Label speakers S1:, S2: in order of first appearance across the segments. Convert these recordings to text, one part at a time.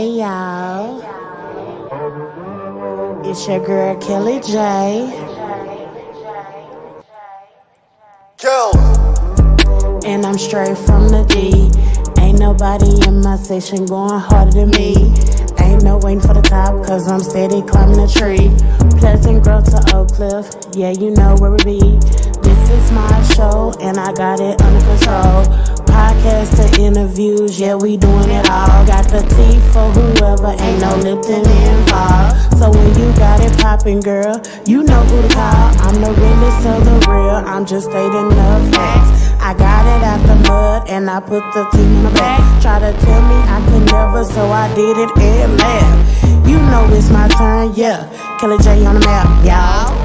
S1: Hey y'all, it's your girl Kelly J, and I'm straight from the D. Ain't nobody in my section going harder than me. Ain't no waiting for the top, cause I'm steady climbing the tree. Pleasant Grove to Oak Cliff, yeah, you know where we be. This is my show, and I got it under control. Podcast to interviews, yeah, we doing it all. Got the tea for whoever, ain't no Lipton involved. So when you got it poppin', girl, you know who to call. I'm the realest of the real, I'm just stating the facts. I got it out the mud, and I put the team in the back. Try to tell me I could never, so I did it and laugh. You know it's my turn, yeah. Kelly J on the map, y'all.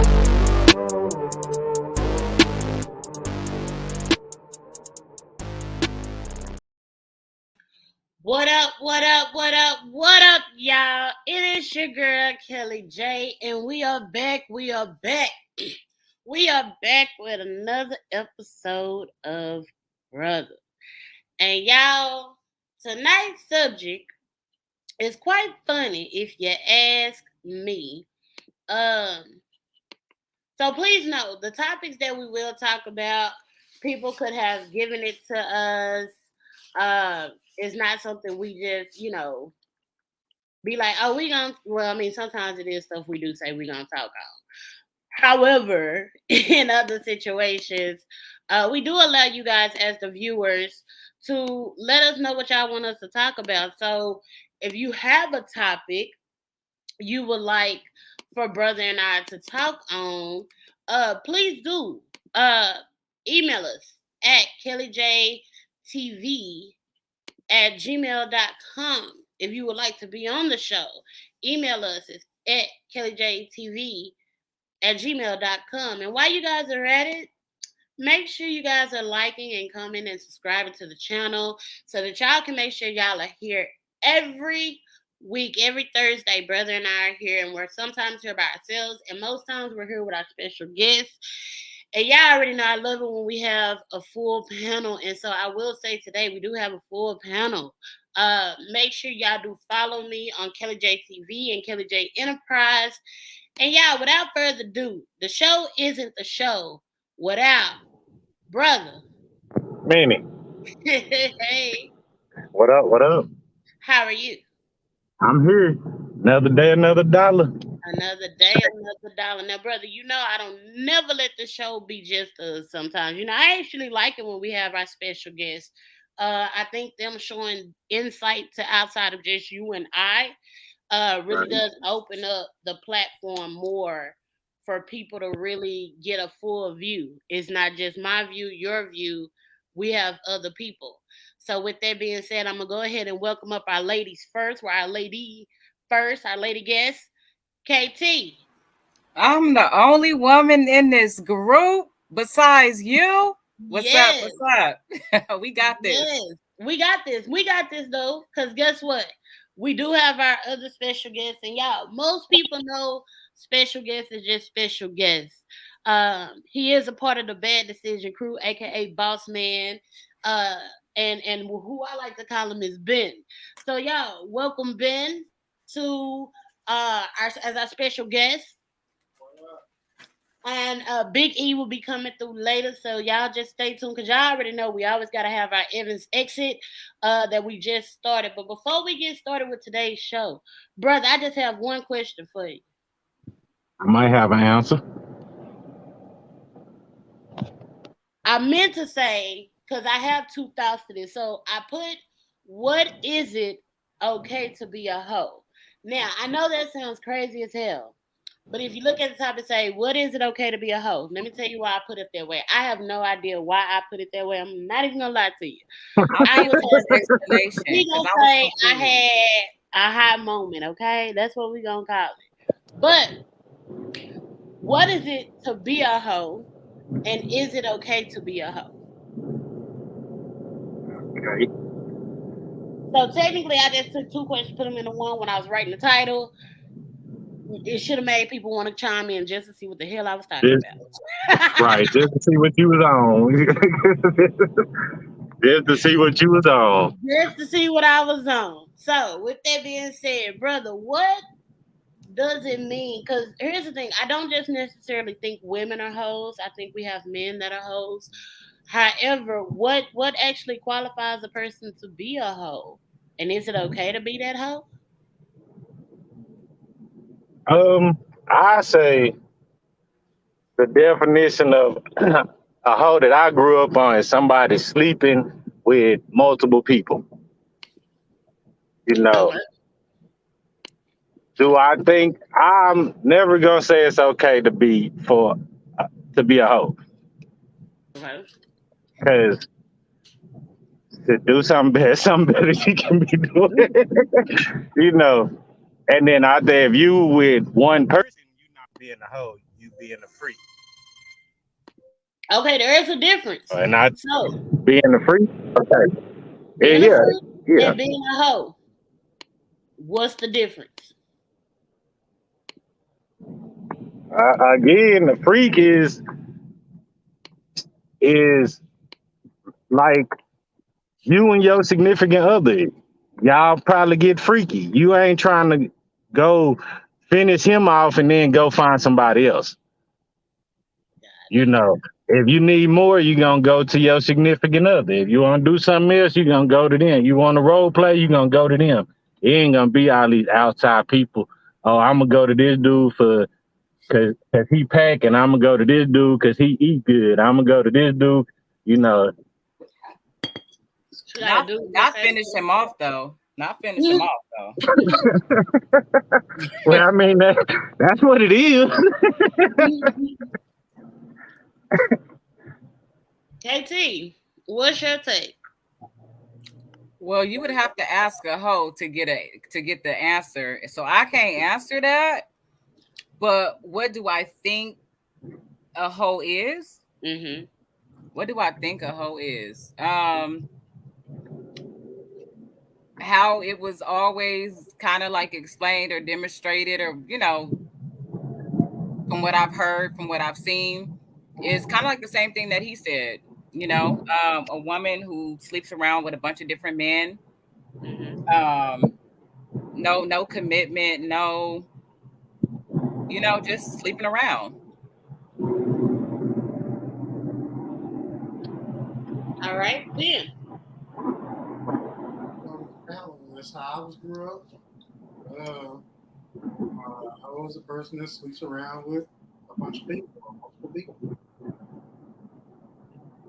S2: What up, what up, what up, what up, y'all? It is your girl, Kelly J, and we are back. We are back with another episode of Brother. And y'all, tonight's subject is quite funny if you ask me. So please know, the topics that we will talk about, people could have given it to us. It's not something we just, be like, oh, sometimes it is stuff we do say we gonna talk on. However, in other situations, we do allow you guys as the viewers to let us know what y'all want us to talk about. So if you have a topic you would like for Brother and I to talk on, please do. Email us at kellyjtv@gmail.com. If you would like to be on the show, email us at kellyjtv@gmail.com. And while you guys are at it, make sure you guys are liking and commenting and subscribing to the channel so that y'all can make sure y'all are here every week, every Thursday. Brother and I are here, and we're sometimes here by ourselves, and most times we're here with our special guests. And y'all already know I love it when we have a full panel. And so I will say today we do have a full panel. Make sure y'all do follow me on Kelly J TV and Kelly J Enterprise. And y'all, without further ado, the show isn't the show without Brother
S3: Manny.
S2: Hey.
S3: What up? What up?
S2: How are you?
S3: I'm here. Another day, another dollar.
S2: Another day, another dollar. Now, brother, I don't never let the show be just us sometimes. I actually like it when we have our special guests. I think them showing insight to outside of just you and I really does open up the platform more for people to really get a full view. It's not just my view, your view. We have other people. So with that being said, I'm going to go ahead and welcome up our ladies first. Our lady guest. KT.
S4: I'm the only woman in this group besides you. What's up? We got this.
S2: Yes. We got this though, because guess what? We do have our other special guests, and y'all, most people know special guests is just special guests. He is a part of the Bad Decision crew, aka Boss Man. And who I like to call him is Ben. So y'all, welcome Ben to as our special guest. And Big E will be coming through later, so y'all just stay tuned because y'all already know we always got to have our Evans exit that we just started. But before we get started with today's show, brother, I just have one question for you.
S3: I might have an answer.
S2: I meant to say, because I have two thoughts to this. So I put, what is it okay to be a hoe? Now, I know that sounds crazy as hell. But if you look at the top and say, what is it okay to be a hoe? Let me tell you why I put it that way. I have no idea why I put it that way. I'm not even going to lie to you.
S4: I was an explanation.
S2: We're going to say I had a high moment, okay? That's what we're going to call it. But what is it to be a hoe? And is it okay to be a hoe?
S3: Okay.
S2: So technically, I just took two questions, put them into one when I was writing the title. It should have made people want to chime in just to see what the hell I was talking about.
S3: Right, just to see what you was on. Just to see what you was on.
S2: Just to see what I was on. So, with that being said, brother, what does it mean? Because here's the thing: I don't just necessarily think women are hoes. I think we have men that are hoes. However, what actually qualifies a person to be a hoe? And is it okay to be that hoe?
S3: I say the definition of a hoe that I grew up on is somebody sleeping with multiple people. You know,
S2: Okay.
S3: do I think I'm never gonna say it's okay to be a hoe?
S2: Okay.
S3: Because to do something better, something better you can be doing. you know, and then out there, if you with one person, you not being a hoe, you being a freak.
S2: Okay, there is a difference.
S3: And I
S2: So,
S3: being a freak, okay, yeah,
S2: being a
S3: yeah,
S2: freak
S3: yeah.
S2: and being a hoe, what's the difference?
S3: Again, the freak is like you and your significant other. Y'all probably get freaky. You ain't trying to go finish him off and then go find somebody else. You know, if you need more, you're gonna go to your significant other. If you want to do something else, you're gonna go to them. You want to role play, you're gonna go to them. It ain't gonna be all these outside people. Oh, I'm gonna go to this dude for cause he pack, and I'm gonna go to this dude cause he eat good. I'm gonna go to this dude. You know,
S2: You gotta
S4: Not
S2: do
S4: not
S2: what's
S4: finish him off though. Not finish him off though.
S3: well, I mean that's what it is.
S2: KT, what's your take?
S4: Well, you would have to ask a hoe to get the answer. So I can't answer that. But what do I think a hoe is?
S2: Mm-hmm.
S4: What do I think a hoe is? How it was always kind of like explained or demonstrated, or from what I've heard, from what I've seen, is kind of like the same thing that he said. A woman who sleeps around with a bunch of different men.
S2: Mm-hmm.
S4: Um, no commitment, no, just sleeping around.
S2: All right, then.
S5: That's how I was grew up. Uh, I was a person that sleeps around with a bunch of people, multiple people.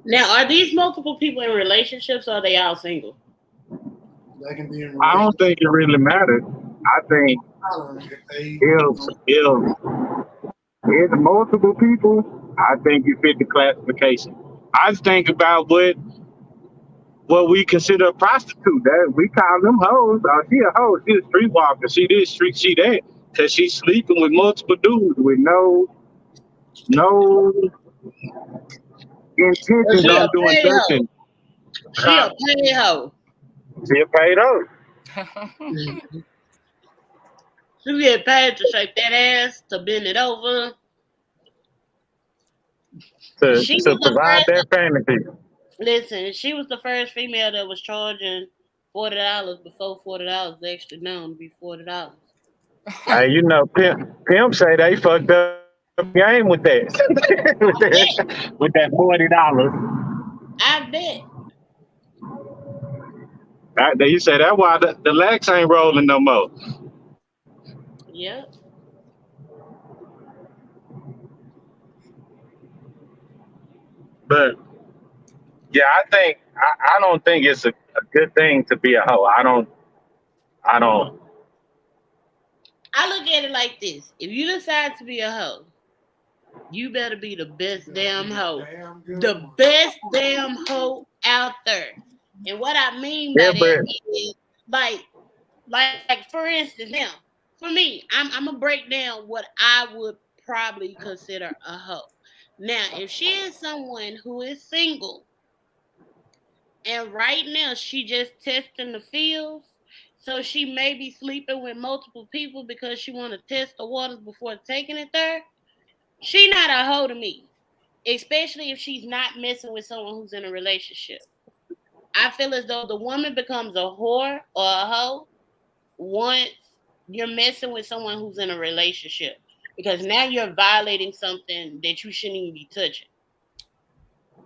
S2: Now, are these multiple people in relationships or are they all single?
S5: They can be in
S3: I don't
S5: relationships.
S3: think it really matters. I think
S5: If they,
S3: if multiple people, I think you fit the classification. I think about what we consider a prostitute. That we call them hoes. She a hoe. She a streetwalker. She this street. She that. Cause she's sleeping with multiple dudes with no
S2: Or
S3: intentions
S2: she a
S3: on doing
S2: paid hoe?
S3: nothing.
S2: She a paid hoe.
S3: She a paid hoe
S2: She get paid to shake that ass, to bend it over. She
S3: to
S2: was the
S3: provide
S2: first.
S3: that fantasy.
S2: Listen, she was the first female that was charging $40 before $40 was actually known to be $40.
S3: Hey, pimp say they fucked up the game with that,
S2: I bet.
S3: with that $40.
S2: I bet.
S3: You say that's why the legs ain't rolling no more.
S2: Yep.
S3: But yeah, I don't think it's a good thing to be a hoe. I don't.
S2: I look at it like this: if you decide to be a hoe, you better be the best damn hoe.
S5: damn good
S2: The
S5: one.
S2: best damn hoe out there. And what I mean
S3: Yeah,
S2: by that
S3: but
S2: is like for instance, now, for me, I'm gonna break down what I would probably consider a hoe. Now, if she is someone who is single and right now she just testing the fields, so she may be sleeping with multiple people because she want to test the waters before taking it there, she not a hoe to me, especially if she's not messing with someone who's in a relationship. I feel as though the woman becomes a whore or a hoe once you're messing with someone who's in a relationship, because now you're violating something that you shouldn't even be touching.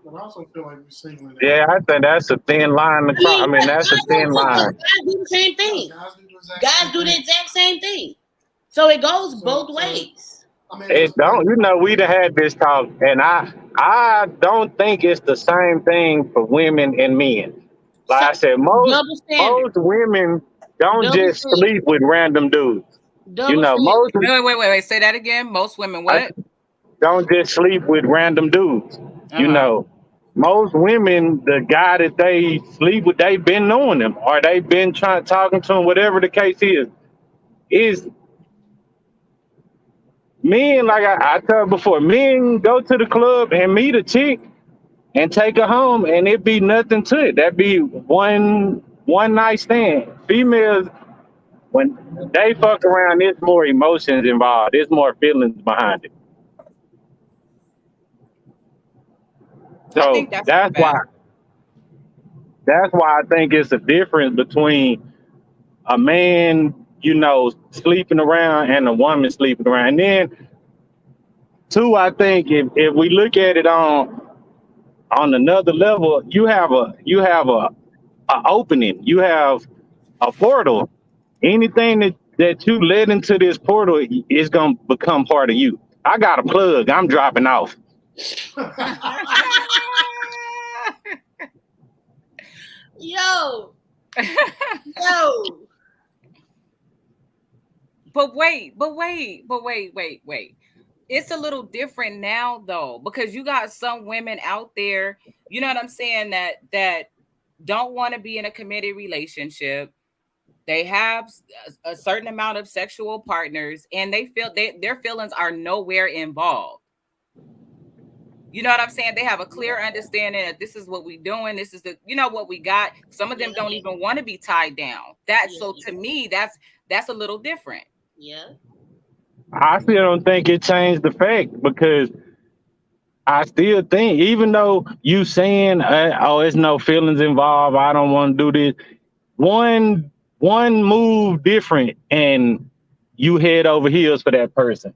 S5: But I also feel like we're singling out.
S3: Yeah, I think that's a thin line to cross. I mean, that's a thin line.
S2: Guys do the same thing.
S5: Guys
S2: Do the exact same thing. So it goes both ways.
S5: I mean,
S3: It don't, you know, we'd have had this talk, and I don't think it's the same thing for women and men. Like I said,
S2: Double standard.
S3: most women don't
S2: Double
S3: just
S2: standard.
S3: sleep with random dudes.
S2: Double
S3: You know, most
S4: Wait. Say that again. Most women what?
S3: don't just sleep with random dudes. You
S4: Uh-huh.
S3: know, most women, the guy that they sleep with, they've been knowing them, or they've been talking to him, whatever the case is. Is men, like I told before, men go to the club and meet a chick and take her home, and it be nothing to it. That be one night stand. Females, when they fuck around, there's more emotions involved. There's more feelings behind it.
S4: I
S3: So
S4: think that's
S3: that's why I think it's a difference between a man, you know, sleeping around and a woman sleeping around. And then two, I think if we look at it on another level, you have a opening, you have a portal. Anything that you let into this portal is gonna become part of you. I got a plug. I'm dropping off.
S2: Yo.
S4: But wait. It's a little different now though, because you got some women out there, you know what I'm saying, that don't want to be in a committed relationship. They have a certain amount of sexual partners, and they feel their feelings are nowhere involved. You know what I'm saying? They have a clear understanding that this is what we're doing. This is what we got. Some of them don't even want to be tied down. So to me, that's a little different.
S2: Yeah.
S3: I still don't think it changed the fact, because I still think, even though you saying, oh, it's no feelings involved, I don't want to do this, one move different and you head over heels for that person.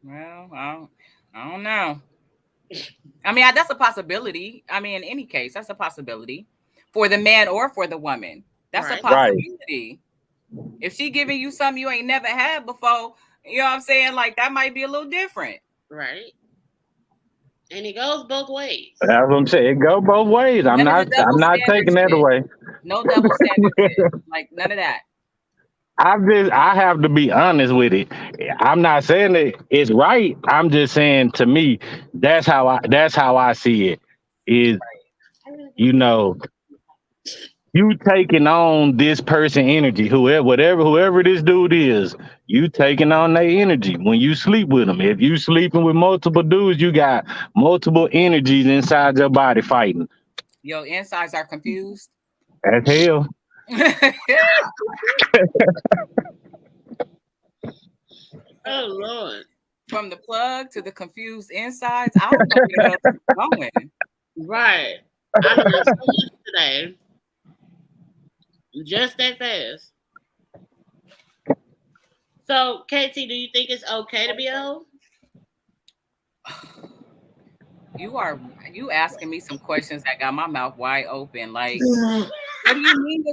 S4: Well, I don't know. I mean, that's a possibility. I mean, in any case, that's a possibility for the man or for the woman. That's a possibility. Right. If she giving you something you ain't never had before, you know what I'm saying? Like, that might be a little different.
S2: Right. And it goes both ways.
S3: That's what I'm saying. It go both ways. I'm not taking that away.
S4: No double standard. Like, none of that.
S3: I have to be honest with it. I'm not saying that it's right. I'm just saying, to me, that's how I see it. Is, you know, you taking on this person energy, whoever this dude is, you taking on their energy when you sleep with them. If you sleeping with multiple dudes, you got multiple energies inside your body fighting.
S4: Your insides are confused.
S3: As hell.
S2: Oh Lord!
S4: From the plug to the confused insides, I don't know where else it's going.
S2: Right. I learned so much today. Just that fast. So, KT, do you think it's okay to be a hoe?
S4: You asking me some questions that got my mouth wide open. Like, what do you mean?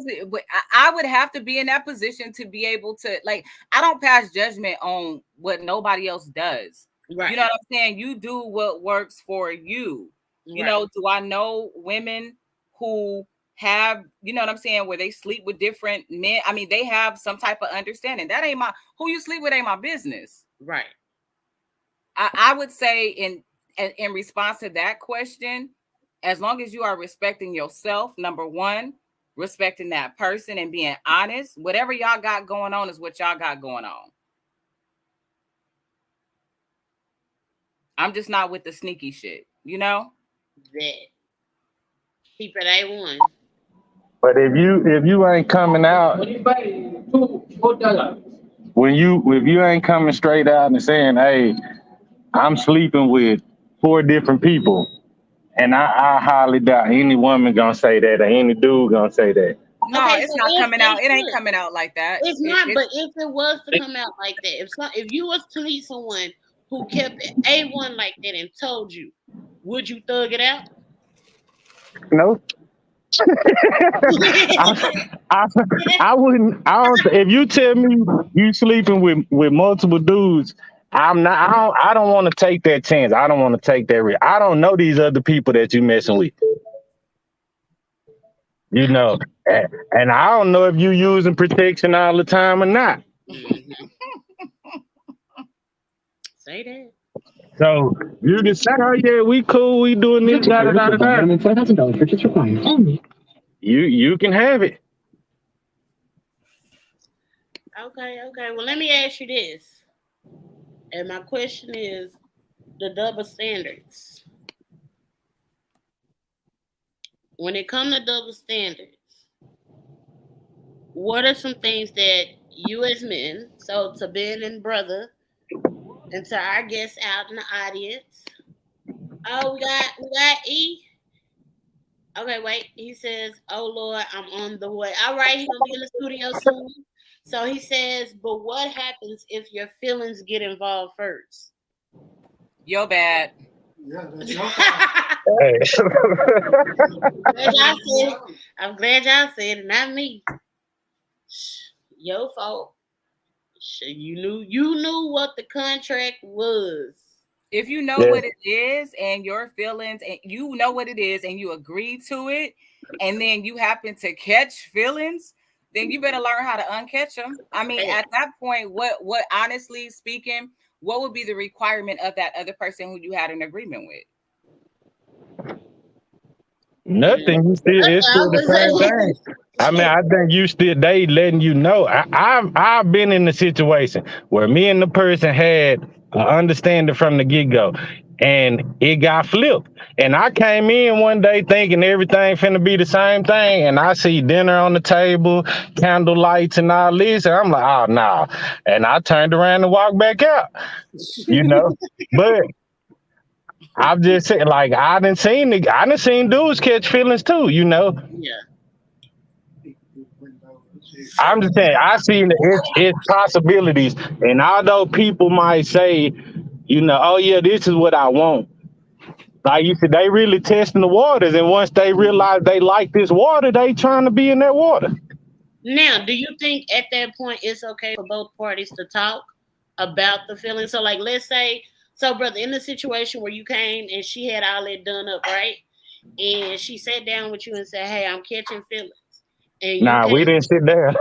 S4: I would have to be in that position to be able to, like, I don't pass judgment on what nobody else does. Right. You know what I'm saying? You do what works for you. Right. You know, do I know women who have, you know what I'm saying, where they sleep with different men? I mean, they have some type of understanding. That ain't who you sleep with ain't my business.
S2: Right.
S4: I would say in response to that question, as long as you are respecting yourself, number one, respecting that person and being honest, whatever y'all got going on is what y'all got going on. I'm just not with the sneaky shit, you know?
S2: That. Keep it A1.
S3: But if you ain't coming out, if you ain't coming straight out and saying, hey, I'm sleeping with 4 different people, and I highly doubt any woman gonna say that or any dude gonna say that.
S4: No,
S2: Okay,
S4: it's
S2: so
S4: not
S2: if
S4: coming
S2: they
S4: out. It ain't
S2: should,
S4: coming out like that.
S2: it's not. But if it was to come out like that, if you was to meet someone who kept it A1 like that and told you, would you thug it out?
S3: No, I, I, I wouldn't. I don't. If you tell me you sleeping with multiple dudes, I'm not. I don't want to take that chance. I don't want to take that risk. I don't know these other people that you messing with. You know, and I don't know if you using protection all the time or not.
S2: Mhm. Say that.
S3: So you can say, "Oh yeah, we cool. We doing this." Da, da, da, da, da.
S1: $4,000 purchase required. Only.
S3: You can have it.
S2: Okay, okay. Well, let me ask you this. And my question is the double standards. When it comes to double standards, what are some things that you as men, so to Ben and brother, and to our guests out in the audience, oh, we got E. Okay, wait. He says, "Oh Lord, I'm on the way." All right, he's gonna be in the studio soon. So he says, "But what happens if your feelings get involved first?"
S4: Yo bad.
S5: Yeah, that's your fault.
S3: Hey.
S2: Glad y'all said it. I'm glad y'all said it, not me. Your fault. You knew what the contract was.
S4: If you know
S3: Yeah.
S4: what it is and your feelings, and you know what it is and you agree to it, and then you happen to catch feelings, then you better learn how to uncatch them. I mean,
S2: Hey,
S4: at that point, what honestly speaking, what would be the requirement of that other person who you had an agreement with?
S3: Nothing. You still
S2: that's
S3: it's
S2: what I
S3: still the
S2: was
S3: same
S2: gonna
S3: thing. I mean, I think you still they letting you know. I've been in the situation where me and the person had an understanding from the get go, and it got flipped. And I came in one day thinking everything finna be the same thing, and I see dinner on the table, candle lights, and all this, and I'm like, oh no. Nah. And I turned around and walked back out. You know, but I've just said like I done seen dudes catch feelings too. You know.
S2: Yeah.
S3: I'm just saying, I see it's possibilities, and although people might say, you know, oh yeah, this is what I want. Like you said, they really testing the waters, and once they realize they like this water, they trying to be in that water.
S2: Now, do you think at that point it's okay for both parties to talk about the feeling? So, like, let's say, so brother, in the situation where you came and she had all that done up, right? And she sat down with you and said, "Hey, I'm catching feelings," and you
S3: Nah, we
S2: came.
S3: didn't sit there.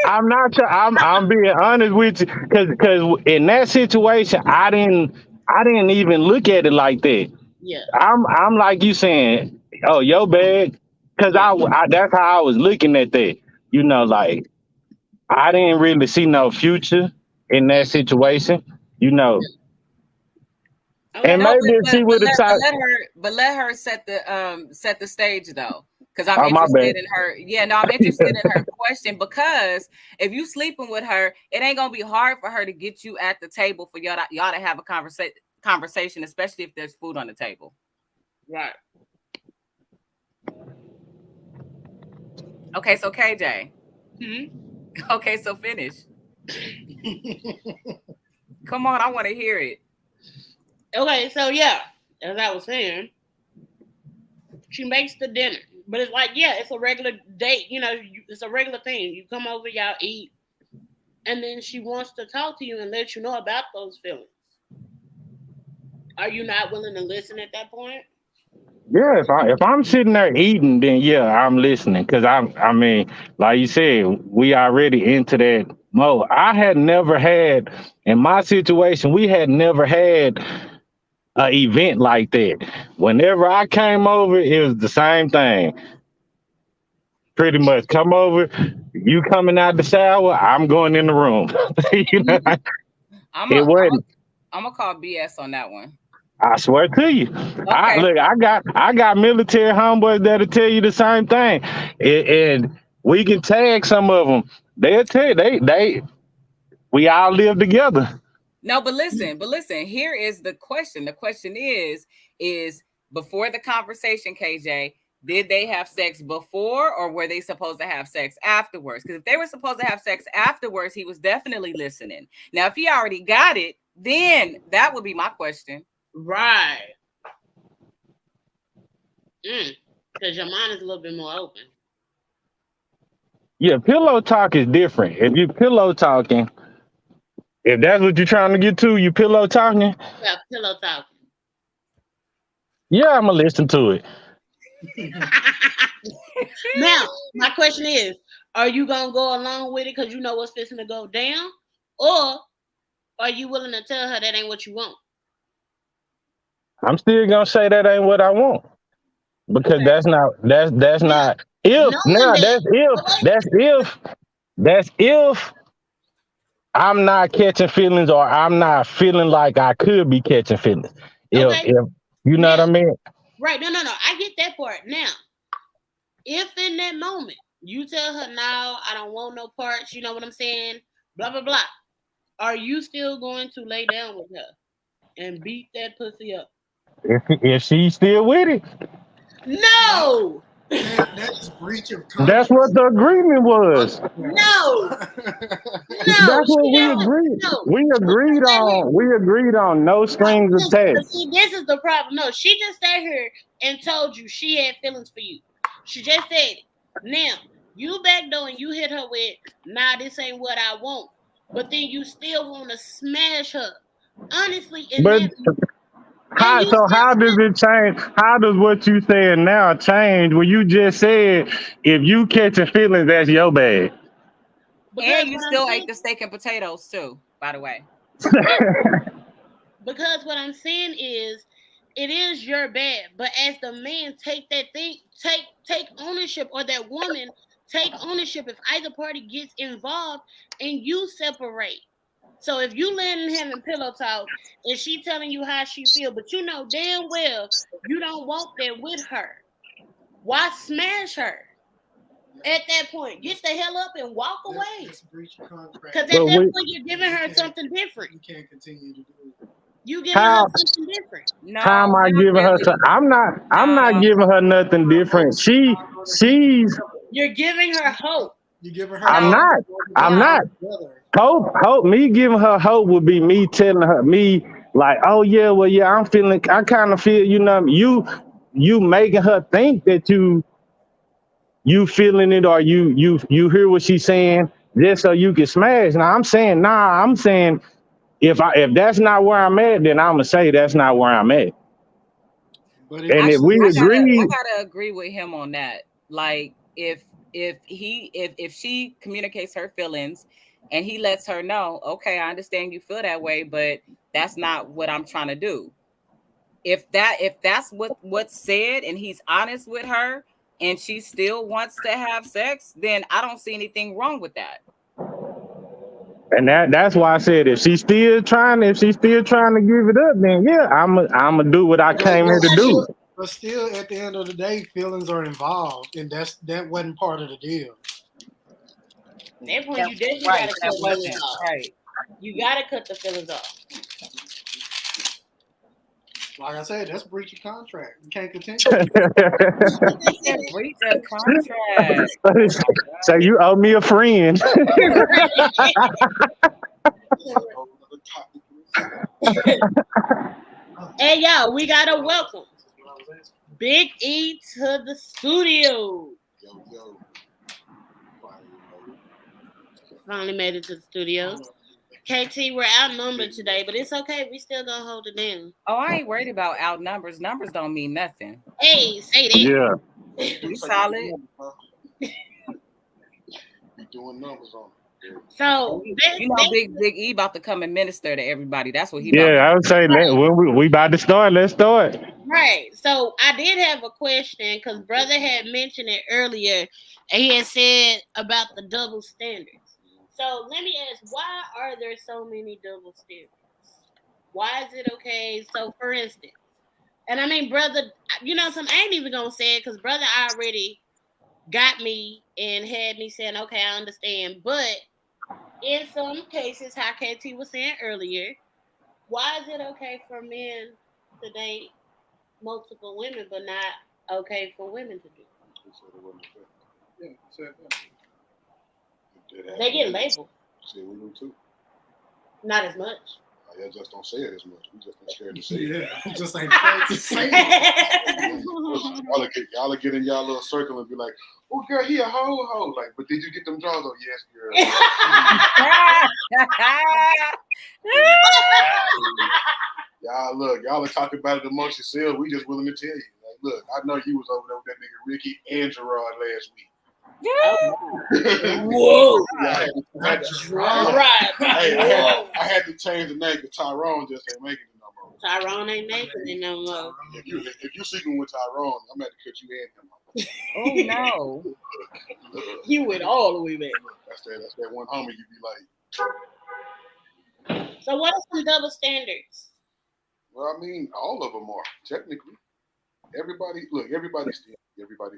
S3: I'm not. I'm being honest with you, because in that situation, I didn't even look at it like that.
S2: Yeah,
S3: I'm like you saying, oh, your bad, because
S2: yeah,
S3: I that's how I was looking at that. You know, like I didn't really see no future in that situation. You know,
S2: yeah. Okay.
S3: and
S4: No,
S3: maybe if she would have tried.
S4: but let her set the stage though. Because I'm
S3: Oh, my
S4: interested
S3: bad.
S4: in her. Yeah, no, I'm interested in her question because if you sleeping with her, it ain't gonna be hard for her to get you at the table for y'all to have a conversation, especially if there's food on the table.
S2: Right.
S4: Okay, so KJ.
S2: Hmm.
S4: Okay, so finish. Come on, I want to hear it.
S2: Okay, so yeah, as I was saying, she makes the dinner, but it's like, yeah, it's a regular date. It's a regular thing. You come over, y'all eat, and then she wants to talk to you and let you know about those feelings. Are you not willing to listen at that point?
S3: Yeah, if I'm sitting there eating, then yeah, I'm listening, because I mean, like you said, we already into that mode. I had never had in my situation. We had never had a event like that. Whenever I came over, it was the same thing. Pretty much, come over, you coming out the shower, I'm going in the room. You know,
S4: I'm
S3: it
S4: a I'm a
S3: wasn't.
S4: I'm gonna call BS on that one.
S3: I swear to you. I
S4: Okay.
S3: look. I got military homeboys that'll tell you the same thing, and we can tag some of them. They'll tell you we all live together.
S4: No, but listen, here is the question. The question is before the conversation, KJ, did they have sex before or were they supposed to have sex afterwards? Because if they were supposed to have sex afterwards, he was definitely listening. Now, if he already got it, then that would be my question.
S2: Right. Because your mind is a little bit more open.
S3: Yeah, pillow talk is different. If you pillow talking, if that's what you're trying to get to, you pillow talking.
S2: Yeah, pillow talking.
S3: Yeah, I'm gonna listen to it.
S2: Now, my question is, are you going to go along with it because you know what's fixing to go down? Or are you willing to tell her that ain't what you want?
S3: I'm still gonna say that ain't what I want because
S2: Okay.
S3: that's
S2: Now,
S3: not if
S2: knowing
S3: now
S2: that,
S3: that's if I'm not catching feelings or I'm not feeling like I could be catching feelings.
S2: okay,
S3: If you know
S2: now,
S3: what I mean.
S2: right, no, I get that part. Now, if in that moment you tell her, no, I don't want no parts, you know what I'm saying, blah, blah, blah, are you still going to lay down with her and beat that pussy up?
S3: If she's still with it,
S2: No!
S5: That is breach of
S3: that's
S5: contract.
S3: what the agreement was.
S2: No! No!
S3: That's what
S2: She
S3: we
S2: doesn't.
S3: agreed.
S2: No.
S3: We agreed on. We agreed on no strings
S2: No,
S3: attached.
S2: see, this is the problem. No, she just sat here and told you she had feelings for you. She just said it. Now, you back door and you hit her with, nah, this ain't what I want. But then you still want to smash her. Honestly, in
S3: But
S2: that, and you still
S3: how does
S2: smash
S3: it change? How does what you saying now change when you just said if you catching feelings, that's your bad?
S2: because
S4: And you
S2: what I'm
S4: still ate
S2: saying,
S4: the steak and potatoes too, by the way.
S2: because what I'm saying is, it is your bad. But as the man, take that thing, take ownership, or that woman take ownership if either party gets involved and you separate. So if you letting having pillow talk and she telling you how she feel, but you know damn well you don't want that with her, why smash her? At that point, get the hell up and walk away.
S5: That's breach of contract.
S2: Because at
S3: But
S2: that
S3: we,
S2: point, you're giving her something different.
S5: You can't continue to do it.
S2: You giving her
S3: how
S2: something different.
S3: how am
S4: No,
S3: I
S4: not
S3: giving her?
S4: really.
S3: I'm not
S4: No.
S3: giving her nothing different. She's.
S2: You're giving her hope.
S5: You giving her
S3: I'm
S4: No.
S3: not. I'm
S4: No.
S3: not. Hope. Me giving her hope would be me telling her me like, oh yeah, well yeah, I'm feeling. I kind of feel, you making her think that you feeling it or you hear what she's saying just so you can smash. Now I'm saying nah. I'm saying if that's not where I'm at, then I'm gonna say that's not where I'm at.
S5: But if
S3: And
S5: you
S3: if
S5: say
S3: we
S4: I
S3: agree,
S4: gotta agree with him on that. Like if she communicates her feelings and he lets her know, okay, I understand you feel that way, but that's not what I'm trying to do. If that's what's said and he's honest with her and she still wants to have sex, then I don't see anything wrong with that.
S3: and that's why I said if she's still trying to give it up, then yeah, I'm gonna do what I came here to do.
S5: but still, at the end of the day, feelings are involved, and that wasn't part of the deal.
S2: At that point, you definitely
S4: Right,
S2: gotta cut
S4: that
S2: the feelings
S4: wasn't
S2: off.
S4: right.
S2: You gotta cut the feelings off.
S5: Like I said, that's breach of contract. You can't continue.
S4: He said breach of contract.
S3: So you owe me a friend.
S2: Hey y'all, we gotta welcome Big E to the studio.
S5: Yo.
S2: Finally made it to the studio. KT, we're outnumbered today, but it's okay. We still gonna hold it down.
S4: Oh, I ain't worried about outnumbers. Numbers don't mean nothing.
S2: Hey, say that.
S3: Yeah.
S4: We solid.
S5: Doing numbers on it.
S2: So
S4: You know, Big E about to come and minister to everybody. That's what he about
S3: Yeah,
S4: to
S3: I would say when we about to start, let's start.
S2: right. So I did have a question because brother had mentioned it earlier, and he had said about the double standards. So let me ask, why are there so many double standards? Why is it okay? So for instance, and I mean, brother, I ain't even gonna say it because brother already got me and had me saying, okay, I understand. But in some cases, how KT was saying earlier, why is it okay for men to date multiple women but not okay for women to do?
S6: He said it wasn't fair. Yeah, he said that.
S2: They get labeled.
S6: See, we do too.
S2: Not as much.
S6: Y'all just don't say it as much. We just ain't scared to say it.
S5: Yeah, just ain't afraid to say it.
S6: Y'all are get in y'all little circle and be like, "Oh, girl, he a ho. Like, but did you get them draws? Oh, yes, girl. Y'all are talking about it amongst yourselves. We just willing to tell you. Like, look, I know you was over there with that nigga Ricky and Gerard last week.
S2: Whoa!
S6: Yeah, I had to change the name because Tyrone just ain't making it no more.
S2: Tyrone ain't making it no more.
S6: If you sleeping with Tyrone, I'm gonna have to cut you and him off.
S4: Oh no!
S2: You went all the way back.
S6: That's that one homie you be like.
S2: So what are some double standards?
S6: Well, I mean, all of them are technically. Everybody's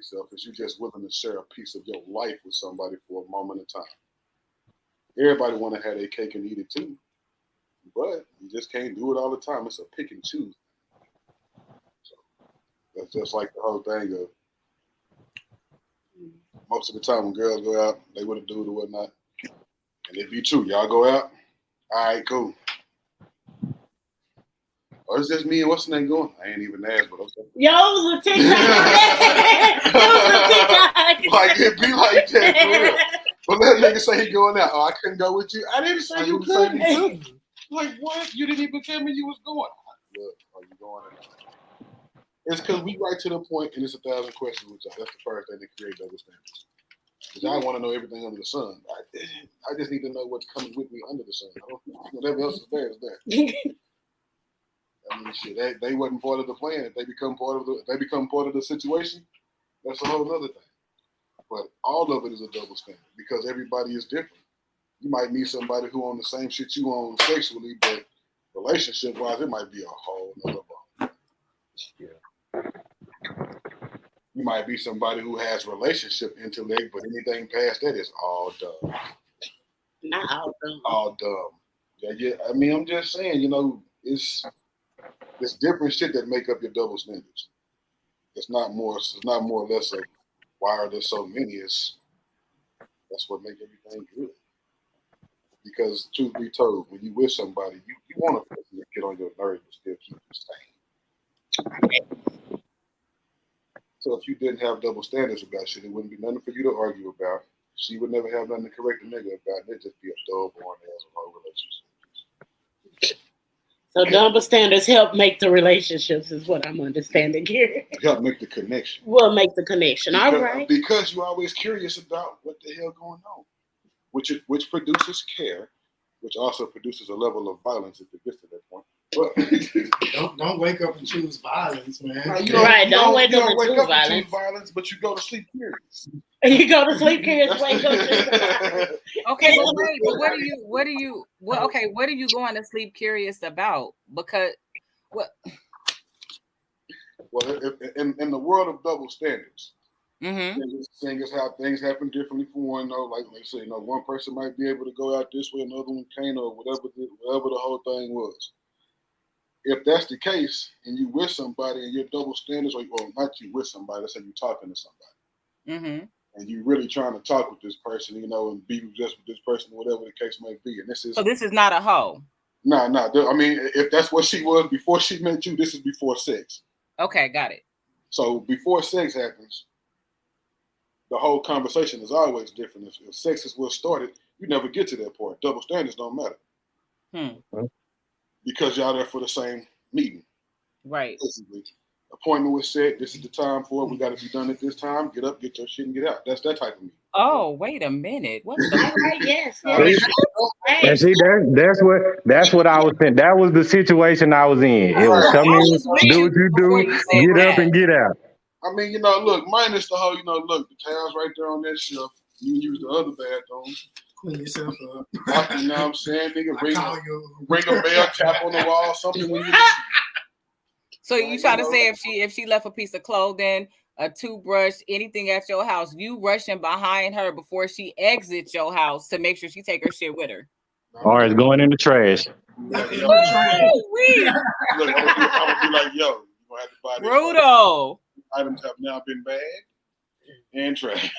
S6: selfish. You're just willing to share a piece of your life with somebody for a moment of time. Everybody want to have their cake and eat it too, but you just can't do it all the time. It's a pick and choose. So that's just like the whole thing of most of the time when girls go out, they with a dude or whatnot, and it be true. Y'all go out, all right, cool. Oh, it's just me and what's the name going? I ain't even asked, but okay.
S2: Yo, the TikTok.
S6: Like it be like that for real. But that nigga say he going out. Oh, I couldn't go with you. I didn't say you couldn't. Like what? You didn't even tell me you was going. Look, are you going or not? It's because we right to the point, and it's 1,000 questions with y'all. That's the first thing that create double standards. Because y'all want to know everything under the sun. I just need to know what's coming with me under the sun. I don't know. Whatever else is there is there. I mean, shit, they wasn't part of the plan. If they become part of the situation, that's a whole other thing. But all of it is a double standard because everybody is different. You might meet somebody who on the same shit you on sexually, but relationship wise, it might be a whole other ball. Yeah. You might be somebody who has relationship intellect, but anything past that is all dumb.
S2: Not all dumb.
S6: All dumb. Yeah. I mean, I'm just saying, it's different shit that make up your double standards. It's not more or less of why are there so many. That's what makes everything good. Because truth be told, when you with somebody, you want a person to get on your nerves but still keep you sane. So if you didn't have double standards about shit, it wouldn't be nothing for you to argue about. She would never have nothing to correct the nigga about. It'd just be a dull, boring ass whole relationship.
S2: So double standards help make the relationships is what I'm understanding here.
S6: Help make the connection.
S2: We'll make the connection. All right.
S6: Because you're always curious about what the hell going on. Which produces care, which also produces a level of violence if it gets to that point. But
S5: don't wake up and choose violence, man.
S2: Don't wake up and choose
S6: violence, but you go to sleep curious.
S2: You go to sleep curious, wake up.
S4: Okay, but wait, but what are you going to sleep curious about? Because what?
S6: Well, in the world of double standards,
S4: mm-hmm.
S6: Thing is how things happen differently for one. Like they say, one person might be able to go out this way, another one can't, or whatever the whole thing was. If that's the case, and you with somebody, and your double standards, or not you with somebody, let's say you're talking to somebody,
S4: mm-hmm.
S6: and you're really trying to talk with this person, and be just with this person, whatever the case may be. And this is
S4: not a hoe.
S6: No. I mean, if that's what she was before she met you, this is before sex.
S4: Okay, got it.
S6: So before sex happens, the whole conversation is always different. If sex is what started, you never get to that point. Double standards don't matter. Because y'all there for the same meeting.
S4: Right.
S6: Basically. Appointment was set. This is the time for it. We got to be done at this time. Get up, get your shit, and get out. That's that type of meeting.
S4: Oh, wait a minute. What the
S2: Yes.
S3: And see, that's what I was saying. That was the situation I was in. It was come in, do what you do, get up and get out.
S6: I mean, look, minus the whole, look, the towel's right there on that shelf. You can use the other bathroom.
S5: Clean yourself up.
S6: You know what I'm saying? Nigga, ring a bell, tap on the wall, something when you leave.
S4: So you try to say if she left a piece of clothing, a toothbrush, anything at your house, you rushing behind her before she exits your house to make sure she take her shit with her.
S3: Or it's going in the trash.
S6: Look, I would be like, yo, you gonna have to buy this.
S4: Brutal.
S6: items have now been bagged and tracked.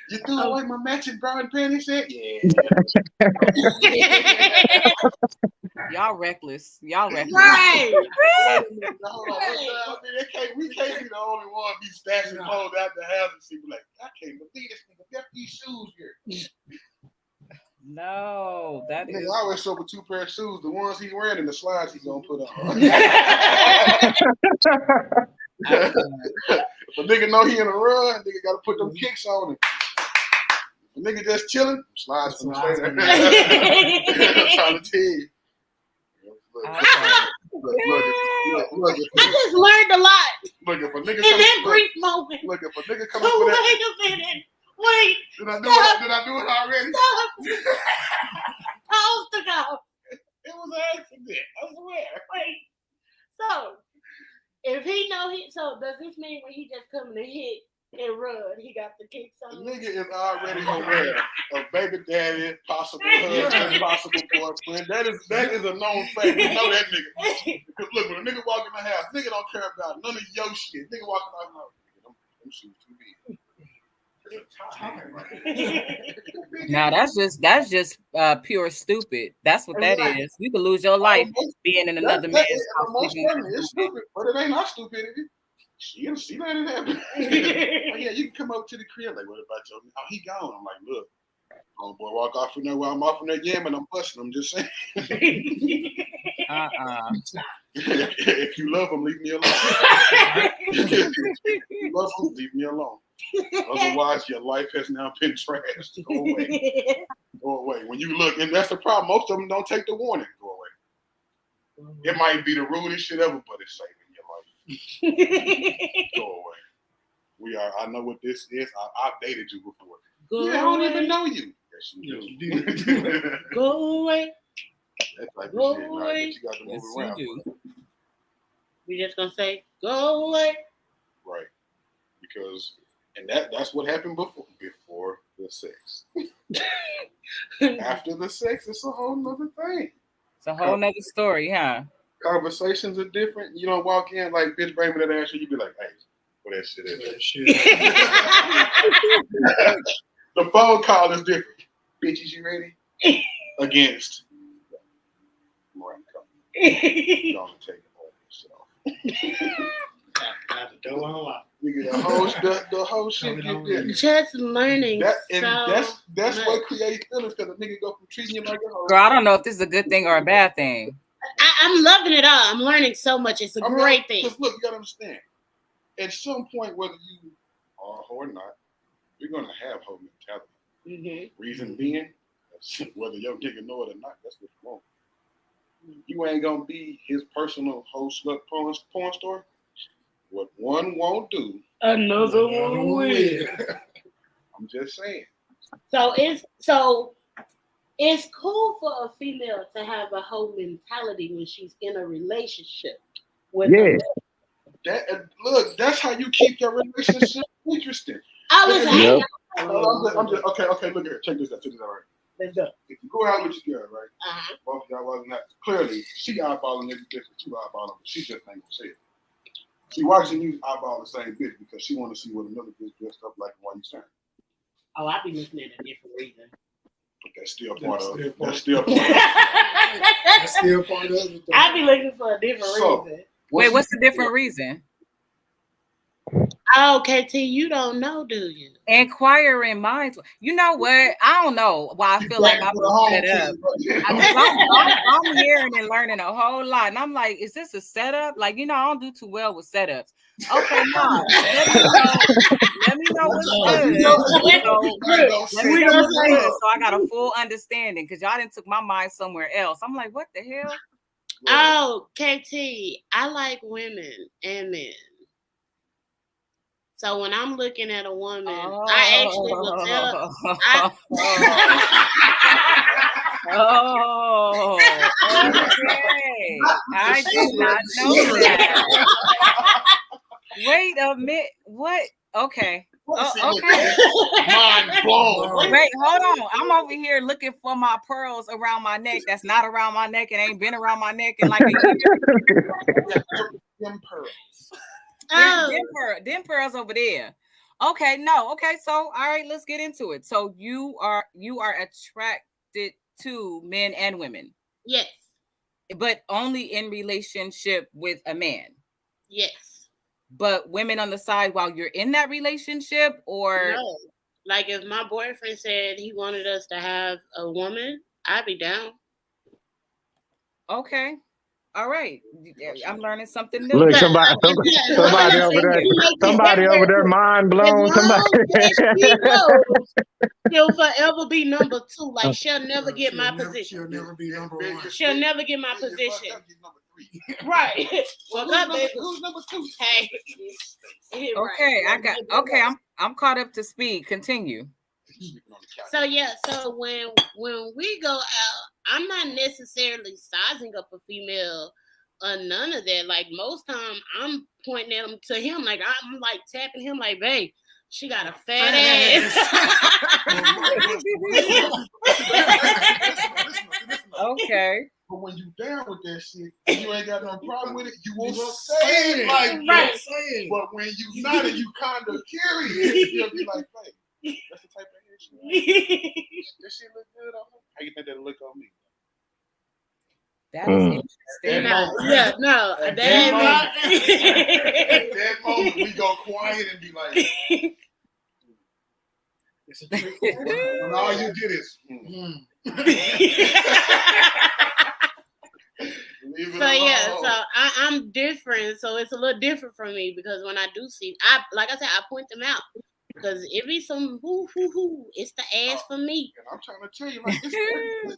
S6: You threw away my matching bra and panties set? Yeah.
S4: Y'all reckless. Y'all reckless.
S2: Right.
S6: We can't be the only one be stashing clothes out the house and see like, I can't believe this nigga left these shoes here.
S4: No, that
S6: Nigga,
S4: is.
S6: I always show with 2 pair of shoes, the ones he's wearing and the slides he's gonna put on. If a nigga know he in a run, nigga gotta put them kicks on him. If a nigga just chilling, slides from the I'm trying to tell you. Look,
S2: I just learned a lot
S6: look, if a nigga
S2: in that brief moment.
S6: Look, if a nigga come
S2: So
S6: up with
S2: wait
S6: that.
S2: a minute. Wait.
S6: Did I do it already?
S2: Stop. Pause to go.
S6: It was an accident. I swear.
S2: Wait. So, if he know so does this mean when he just coming to hit and run, he got the kicks
S6: The
S2: on?
S6: nigga is already aware of baby daddy, possible husband, possible boyfriend. That is a known fact. We know that nigga. Because look, when a nigga walk in the house, nigga don't care about none of your shit. Nigga walking out the house, them shoes too big.
S4: Now that's just pure stupid. That's what that is. You could lose your life being in another man's house.
S6: Most certainly, it's stupid, but it ain't our stupidity. She let it happen. Oh, yeah, you can come over to the crib. Like, what about your? Oh, he gone. I'm like, look, oh boy, walk off from there while I'm off from that yam and I'm busting. I'm just saying. If you love him, leave me alone. If you love him, leave me alone. Otherwise, your life has now been trashed. Go away. Go away. When you look, and that's the problem. Most of them don't take the warning. Go away. It might be the rudest shit ever, but it's saving your life. Go away. I know what this is. I've dated you before. I don't even know you. Yes, you do.
S2: Go away.
S6: That type
S2: Go
S6: of shit.
S2: away.
S6: Right? But you got to move around.
S2: We just gonna say, go away.
S6: Right. Because, and that's what happened before the sex. After the sex, it's a whole nother thing.
S4: It's a whole nother story, huh?
S6: Conversations are different. You don't walk in like, bitch, bring me that answer. You be like, hey, what that shit is. The phone call is different. Bitches, you ready? Against. Morning come. Don't take all this shit off.
S5: Got the door unlocked.
S6: Nigga, the whole shit get different.
S2: Just learning.
S6: That's what creates feelings, because a nigga go from treating you like a hoe.
S4: Girl, I don't know if this is a good thing or a bad thing.
S2: I'm loving it all. I'm learning so much. It's a great thing.
S6: Because look, you gotta understand. At some point, whether you are a hoe or not, you're gonna have hoe mentality.
S2: Mm-hmm.
S6: Reason being, whether your nigga know it or not, that's what you want. You ain't gonna be his personal hoe slut porn star. What one won't do,
S2: another one will.
S6: I'm just saying.
S2: So it's cool for a female to have a hoe mentality when she's in a relationship with a
S6: Look, that's how you keep your relationship interesting.
S2: I was
S6: okay, look here. Check this out. Right.
S2: Let's go.
S6: If you go out with your girl, right?
S2: Uh-huh.
S6: Both of y'all wasn't that. Clearly, she eyeballing every bitch that you eyeballing, but she just ain't gonna say it. She watching you eyeball the same bitch because she want to see what another bitch dressed up like while you stand.
S2: Oh, I be looking at a different reason.
S6: But that's still part of it. That's still part of it.
S2: I be looking for a different reason.
S4: Wait, what's the different reason?
S2: Oh, KT, you don't know, do you?
S4: Inquiring minds. You know what? I don't know why I feel like I'm set up. I'm hearing and learning a whole lot. And I'm like, is this a setup? Like, I don't do too well with setups. Okay, no. Let me know what's good. So I got a full understanding, because y'all didn't took my mind somewhere else. I'm like, what the hell?
S2: Oh, KT, I like women and men. So when I'm looking at a woman, I actually will tell.
S4: Okay. I did not know that. Wait a minute. What? Okay. Okay.
S6: Mind blown.
S4: Wait, hold on. I'm over here looking for my pearls around my neck. That's not around my neck. It ain't been around my neck in like a year.
S6: Them pearls.
S4: Them pearls over there. Okay, no. Okay, so all right, let's get into it. So you are attracted to men and women.
S2: Yes.
S4: But only in relationship with a man.
S2: Yes.
S4: But women on the side while you're in that relationship, or
S2: no. Like if my boyfriend said he wanted us to have a woman, I'd be down.
S4: Okay. All right. I'm learning something new.
S3: Look, somebody over there, mind blown.
S2: She'll forever be number 2. Like she'll never get my position.
S5: She'll never be number 1.
S2: She'll never get my position. Right. Well, who's number 2? Hey.
S4: Okay, right. I'm caught up to speed. Continue.
S2: So yeah, so when we go out, I'm not necessarily sizing up a female or none of that. Like most time I'm pointing at him to him, like I'm like tapping him like, babe, she got a fat ass.
S4: Okay.
S6: But when you down with that shit, you ain't got no problem with it, you won't say it like that. But when you not and you kind of curious, you'll be like, babe, that's the type of hair she has. Does she look good on her? How you think that'll look on me?
S4: That is interesting.
S2: No.
S6: At that moment, we go quiet and be like, it's a trick. And all you get is,
S2: so I'm different. So it's a little different from me because when I do see, like I said, I point them out. Because it be some it's the ass for me.
S6: And I'm trying to tell you, like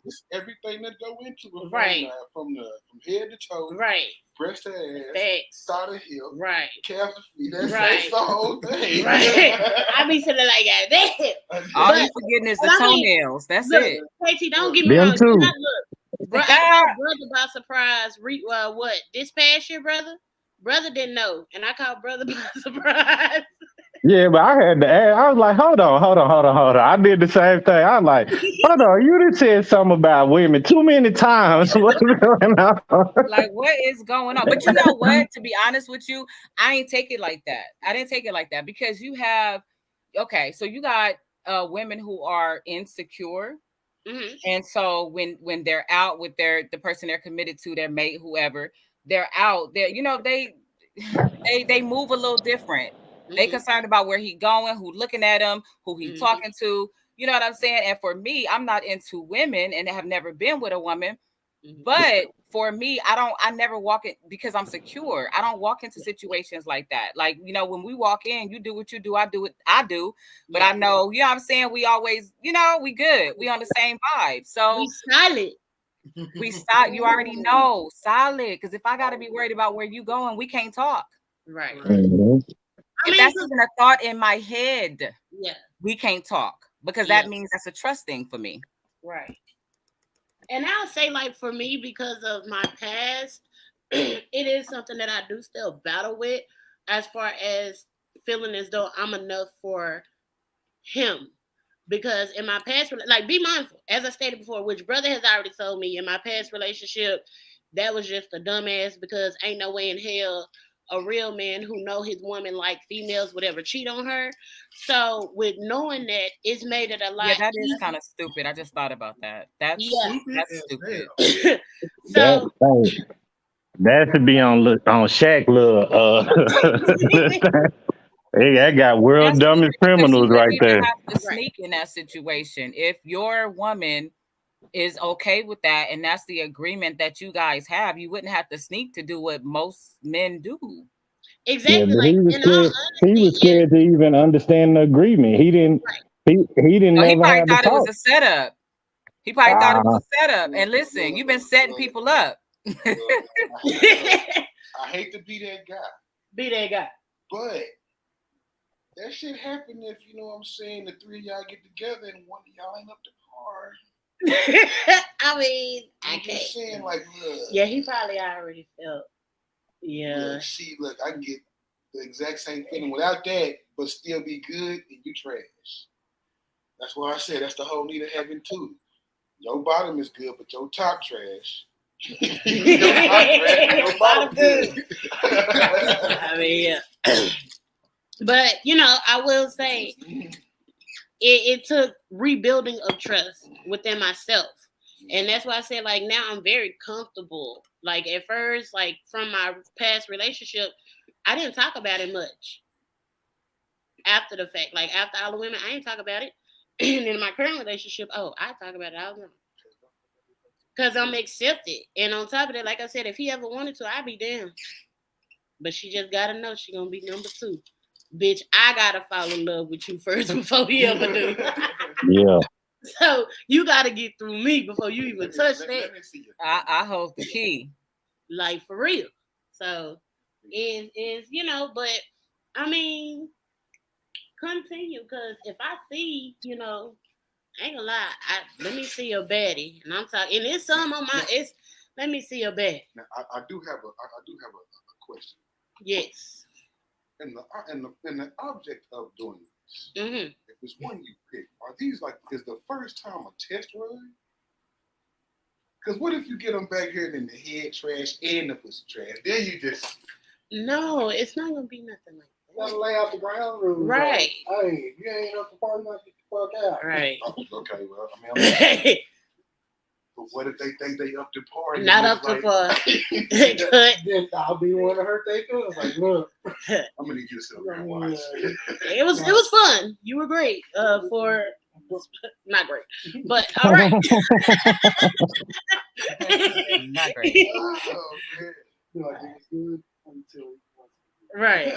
S6: this everything that go into it,
S2: right?
S6: From head to toe,
S2: right?
S6: Breast to ass, side to hip,
S2: right?
S6: Calf to feet, that's the whole thing,
S2: right? I be sitting like that.
S4: All you forgetting is the toenails. That's it.
S2: Katie, don't get me wrong.
S3: Too.
S2: Brother by surprise. What this past year, brother didn't know, and I called brother by surprise.
S3: Yeah, but I had to ask. I was like, hold on. I did the same thing. I was like, hold on, you done said something about women too many times. What's going on?
S4: Like, what is going on? But you know what? To be honest with you, I ain't take it like that. I didn't take it like that because you have, so you got women who are insecure.
S2: Mm-hmm.
S4: And so when they're out with the person they're committed to, their mate, whoever, they're out there, they move a little different. They concerned about where he going, who looking at him, who he talking to. You know what I'm saying? And for me, I'm not into women and have never been with a woman. But for me, I never walk in because I'm secure. I don't walk into situations like that. Like, when we walk in, you do what you do, I do what I do. But I know, what I'm saying? We always, we good. We on the same vibe. So
S2: we solid.
S4: We stop. You already know, solid. Because if I got to be worried about where you going, we can't talk.
S2: Right.
S4: If that's even a thought in my head, we can't talk because that means that's a trust thing for me.
S2: Right. And I'll say, like, for me, because of my past, it is something that I do still battle with as far as feeling as though I'm enough for him. Because in my past, like, be mindful, as I stated before, which brother has already told me, in my past relationship, that was just a dumbass because ain't no way in hell a real man who know his woman like females would ever cheat on her. So with knowing that, it's made it a lot.
S4: Yeah, that is kind of stupid. I just thought about that. That's stupid.
S2: So
S3: that should be on Shaq that got world dumbest criminals right there.
S4: You have to sneak in that situation. If your woman is okay with that and that's the agreement that you guys have, you wouldn't have to sneak to do what most men do.
S2: Exactly.
S3: Yeah, he was scared to even understand the agreement. He didn't he didn't
S4: he
S3: never
S4: probably
S3: have
S4: thought
S3: to
S4: it was
S3: talk.
S4: a setup. He probably thought it was a setup. And listen, you've been setting people up.
S6: I hate to be that guy.
S2: Be that guy.
S6: But that shit happen if, you know what I'm saying, the three of y'all get together and one of y'all ain't up to par.
S2: I mean,
S6: I'm just saying, like, look.
S2: Yeah, he probably already felt. Yeah.
S6: Look, I can get the exact same feeling without that, but still be good, and you trash. That's why I said that's the whole need of heaven too. Your bottom is good, but your top trash. Your top trash, your bottom good.
S2: I mean, yeah. But I will say it took rebuilding of trust within myself. And that's why I said, like, now I'm very comfortable. Like, at first, like, from my past relationship, I didn't talk about it much. After the fact, like, after all the women, I didn't talk about it. And in my current relationship, I talk about it all the time. Because I'm accepted. And on top of that, like I said, if he ever wanted to, I'd be down. But she just got to know she going to be number 2. Bitch, I got to fall in love with you first before he ever do.
S3: Yeah.
S2: So you got to get through me before you even touch that.
S4: I hold the key.
S2: Like, for real. So, is but, I mean, continue. Because if I see, I ain't gonna lie, let me see your baddie. And I'm talking, and it's some on my, let me see your baddie.
S6: Now, I do have a question.
S2: Yes.
S6: And the object of doing this,
S2: Mm-hmm.
S6: if it's one you pick, are these is the first time a test run? Because what if you get them back here and then the head trash and the pussy trash? Then you just...
S2: No, it's not going to be nothing like that.
S5: You gotta lay out the ground rules.
S2: Right.
S5: Though. Hey, you ain't up for party, not get the fuck out.
S2: Right.
S6: Okay, well, I mean, but what if they think they up to party?
S2: Not up to party.
S5: Then I'll be one to hurt their feelings. Like, look,
S6: I'm gonna need you to sit over and watch.
S2: It was fun. You were great. For not great, but all right.
S4: Not great.
S6: Oh man.
S5: like it's good until
S2: Right.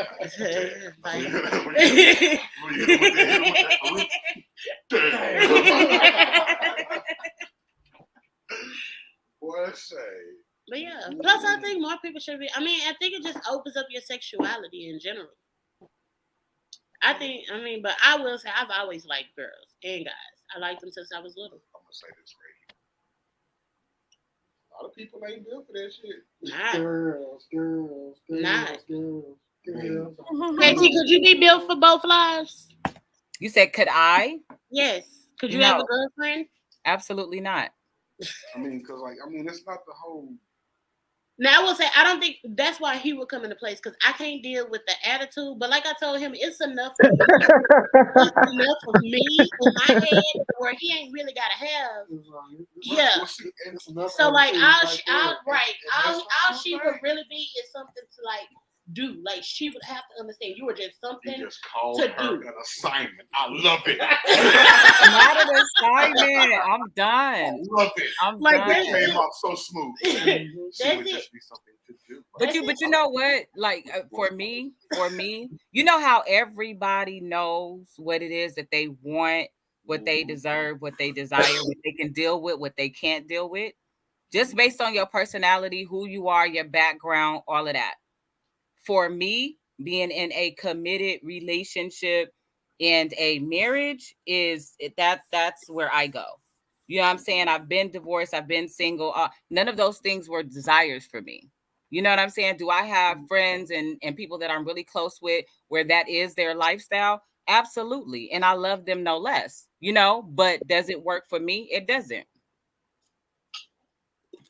S6: What I say?
S2: But yeah, plus I think more people should be. I mean, I think it just opens up your sexuality in general. But I will say I've always liked girls and guys. I liked them since I was little.
S6: I'm gonna say this right. A lot of people ain't built for that shit.
S2: Nah.
S5: girls.
S2: Casey, could you be built for both lives?
S4: You said, could I?
S2: Yes. Could you
S4: No.
S2: have a girlfriend?
S4: Absolutely not.
S6: I mean, because it's not the whole.
S2: Now I will say I don't think that's why he would come into place because I can't deal with the attitude. But like I told him, it's enough for me. It's enough of me in my head where he ain't really gotta have. Yeah. So like all she would really be is something to like do. Like she would have to understand you were just something
S6: You just called
S2: to
S6: her
S2: do.
S6: an assignment. I love it.
S4: Not an assignment. I'm done.
S6: I love it.
S4: I'm
S2: Like,
S4: done.
S6: That came out so smooth. She
S2: That's
S6: would
S2: it.
S6: just be something to do.
S4: But you know what? Like for me, you know how everybody knows what it is that they want, what they deserve, what they desire, what they can deal with, what they can't deal with, just based on your personality, who you are, your background, all of that. For me, being in a committed relationship and a marriage that's where I go. You know what I'm saying? I've been divorced. I've been single. None of those things were desires for me. You know what I'm saying? Do I have friends and people that I'm really close with where that is their lifestyle? Absolutely. And I love them no less, but does it work for me? It doesn't.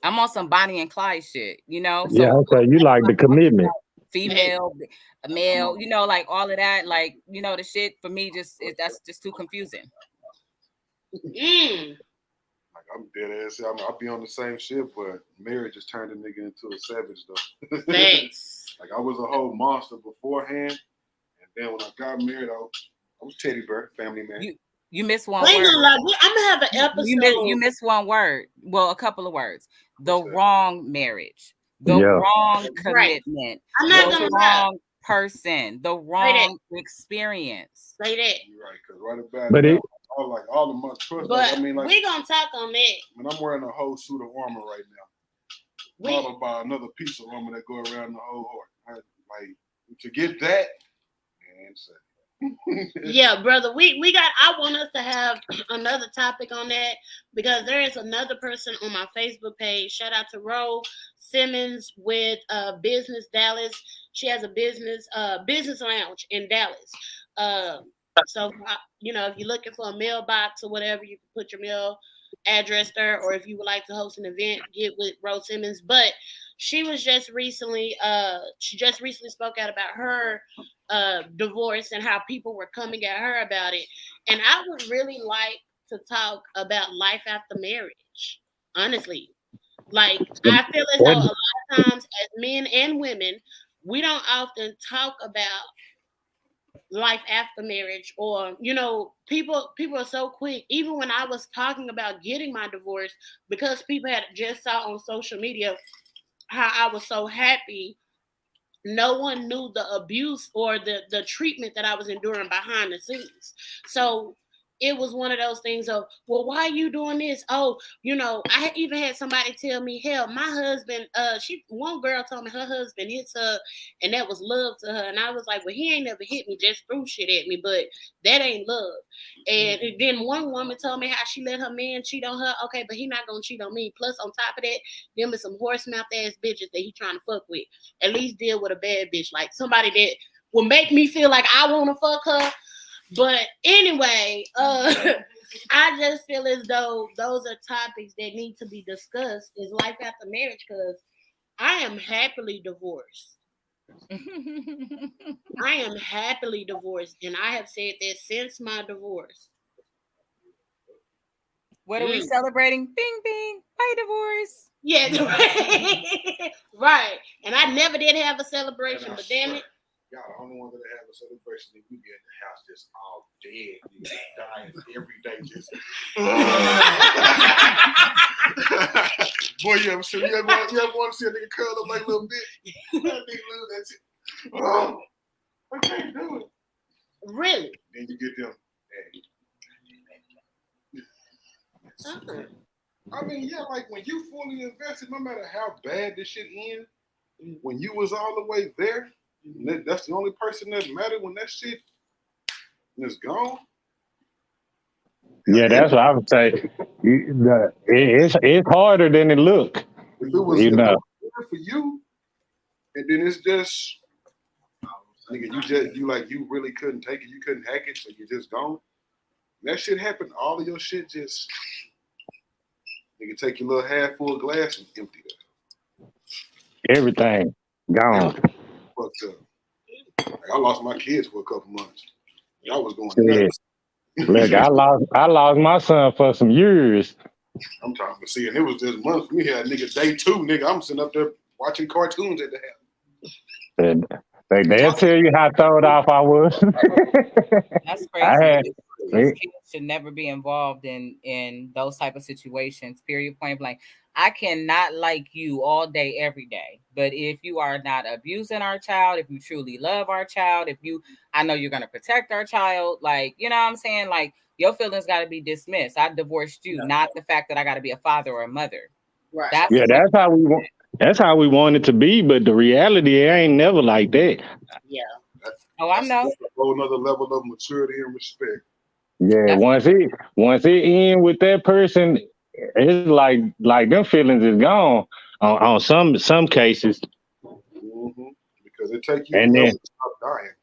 S4: I'm on some Bonnie and Clyde shit, So
S3: Yeah, okay. You like the commitment.
S4: female, male, like all of that, like, the shit for me that's just too confusing.
S6: Like I'm dead ass. I'll be on the same shit, but marriage just turned a nigga into a savage though.
S2: Thanks.
S6: Like I was a whole monster beforehand, and then when I got married, I was Teddy Bear, family man.
S4: You missed one
S2: I ain't
S4: word.
S2: gonna lie, I'm gonna have an episode.
S4: You missed one word. Well, a couple of words. The
S6: What's that?
S4: wrong marriage. The
S3: Yeah.
S4: wrong
S2: Right.
S4: commitment.
S2: I'm not
S4: The
S2: gonna lie.
S4: wrong person. The wrong experience.
S2: Say that.
S6: You're right, because right about
S3: But
S6: now, all of my trust.
S2: But
S6: like,
S2: we're gonna talk on that.
S6: I mean, I'm wearing a whole suit of armor right now, followed by another piece of armor that go around the whole heart. Like to get that, man,
S2: Yeah, brother. I want us to have another topic on that because there is another person on my Facebook page. Shout out to Ro Simmons with Business Dallas. She has a business lounge in Dallas. So if you're looking for a mailbox or whatever, you can put your mail address there, or if you would like to host an event, get with Ro Simmons. But she was just recently spoke out about her divorce and how people were coming at her about it. And I would really like to talk about life after marriage. Honestly, like I feel as though a lot of times as men and women, we don't often talk about life after marriage, or people are so quick. Even when I was talking about getting my divorce, because people had just saw on social media how I was so happy, no one knew the abuse or the treatment that I was enduring behind the scenes. So it was one of those things of, well, why are you doing this? Oh, I even had somebody tell me, hell, my husband, one girl told me her husband hits her and that was love to her. And I was like, well, he ain't never hit me, just threw shit at me, but that ain't love. And then one woman told me how she let her man cheat on her. Okay, but he not gonna cheat on me. Plus, on top of that, them is some horse mouth ass bitches that he trying to fuck with. At least deal with a bad bitch, like somebody that will make me feel like I want to fuck her. But anyway, I just feel as though those are topics that need to be discussed. Is life after marriage? Because I am happily divorced. I am happily divorced, and I have said that since my divorce.
S4: What are we celebrating? Bing, bing, my divorce.
S2: Yeah, right. And I never did have a celebration, but damn it.
S6: Y'all the only one that have a celebration that we be at the house just all dead, dying every day. Just boy, you ever want to see a nigga curl up like a little bit? That nigga lose that shit. Oh, I can't do it.
S2: Really?
S6: Then you get them. I mean, yeah, like when you fully invested, no matter how bad this shit ends, when you was all the way there, that's the only person that mattered when that shit is gone.
S3: Yeah, that's what I would say. It's harder than it look.
S6: If it was for you, and then it's just nigga, you really couldn't take it, you couldn't hack it, so you just gone. That shit happened. All of your shit just nigga take your little half full glass and empty it.
S3: Everything gone.
S6: Fucked up. Like, I lost my kids for a couple months. I was going nuts.
S3: Look, I lost my son for some years.
S6: I'm talking about see, and it was just months. We had nigga day 2, nigga. I'm sitting up there watching cartoons at the house.
S3: They'll tell you how throwed off I was.
S4: That's crazy. These kids should never be involved in those type of situations. Period. Point blank. I cannot like you all day, every day. But if you are not abusing our child, if you truly love our child, I know you're gonna protect our child. Like, you know what I'm saying? Like, your feelings got to be dismissed. I divorced you, not the fact that I got to be a father or a mother.
S2: Right.
S3: That's how we want. That's how we want it to be, but the reality it ain't never like that.
S2: Yeah.
S4: I know.
S6: That's a whole nother level of maturity and respect.
S3: Yeah, once it end with that person, it's like them feelings is gone on some cases.
S6: Mm-hmm. Because it takes you
S3: and then
S6: to stop dying.